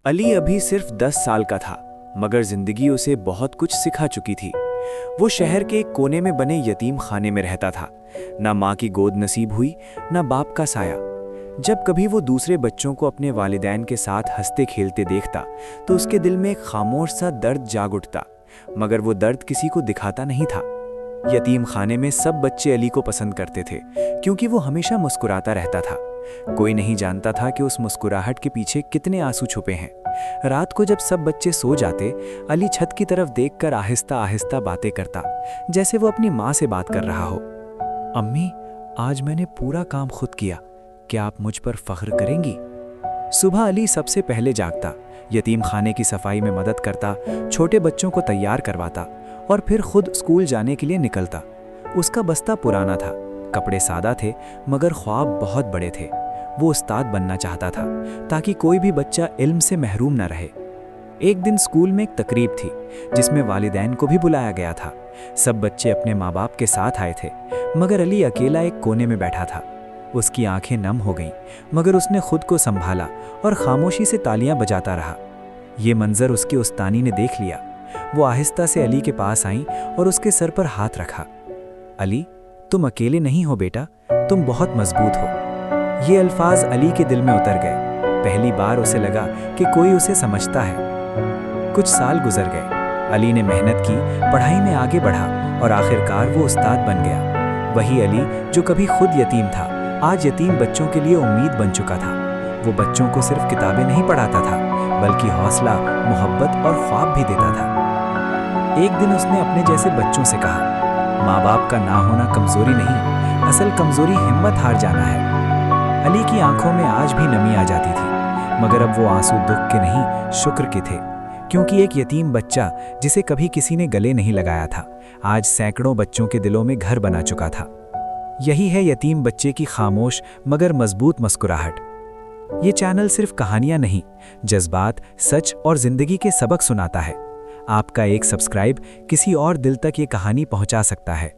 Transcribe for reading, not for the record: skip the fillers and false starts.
अली अभी सिर्फ 10 साल का था, मगर जिंदगी उसे बहुत कुछ सिखा चुकी थी। वो शहर के एक कोने में बने यतीम खाने में रहता था। ना माँ की गोद नसीब हुई, ना बाप का साया। जब कभी वो दूसरे बच्चों को अपने वालिदैन के साथ हंसते खेलते देखता तो उसके दिल में एक खामोश सा दर्द जाग उठता, मगर वो दर्द किसी को दिखाता नहीं था। यतीम खाने में सब बच्चे अली को पसंद करते थे, क्योंकि वो हमेशा मुस्कुराता रहता था। कोई नहीं जानता था कि उस मुस्कुराहट के पीछे कितने आंसू छुपे हैं। रात को जब सब बच्चे सो जाते, अली छत की तरफ देखकर आहिस्ता आहिस्ता बातें करता, जैसे वो अपनी माँ से बात कर रहा हो। अम्मी, आज मैंने पूरा काम खुद किया, क्या आप मुझ पर फख्र करेंगी? सुबह अली सबसे पहले जागता, यतीम खाने की सफाई में मदद करता, छोटे बच्चों को तैयार करवाता और फिर खुद स्कूल जाने के लिए निकलता। उसका बस्ता पुराना था, कपड़े सादा थे, मगर ख्वाब बहुत बड़े थे। वो उस्ताद बनना चाहता था, ताकि कोई भी बच्चा इल्म से महरूम न रहे। एक दिन स्कूल में एक तकरीब थी, जिसमें वालिदैन को भी बुलाया गया था। सब बच्चे अपने माँ बाप के साथ आए थे, मगर अली अकेला एक कोने में बैठा था। उसकी आंखें नम हो गईं, मगर उसने खुद को संभाला और खामोशी से तालियां बजाता रहा। ये मंजर उसकी उस्तानी ने देख लिया। वो आहिस्ता से अली के पास आईं और उसके सर पर हाथ रखा। अली, तुम अकेले नहीं हो बेटा, तुम बहुत मजबूत हो। ये अल्फाज अली के दिल में उतर गए। पहली बार उसे लगा कि कोई उसे समझता है। कुछ साल गुजर गए। अली ने मेहनत की, पढ़ाई में आगे बढ़ा और आखिरकार वो उस्ताद बन गया। वही अली जो कभी खुद यतीम था, आज यतीम बच्चों के लिए उम्मीद बन चुका था। वो बच्चों को सिर्फ किताबें नहीं पढ़ाता था, बल्कि हौसला, मोहब्बत और ख्वाब भी देता था। एक दिन उसने अपने जैसे बच्चों से कहा, माँ बाप का ना होना कमजोरी नहीं, असल कमजोरी हिम्मत हार जाना है। अली की आंखों में आज भी नमी आ जाती थी, मगर अब वो आंसू दुख के नहीं, शुक्र के थे, क्योंकि एक यतीम बच्चा जिसे कभी किसी ने गले नहीं लगाया था, आज सैकड़ों बच्चों के दिलों में घर बना चुका था। यही है यतीम बच्चे की खामोश मगर मजबूत मुस्कुराहट। ये चैनल सिर्फ कहानियां नहीं, जज्बात, सच और जिंदगी के सबक सुनाता है। आपका एक सब्सक्राइब किसी और दिल तक ये कहानी पहुंचा सकता है।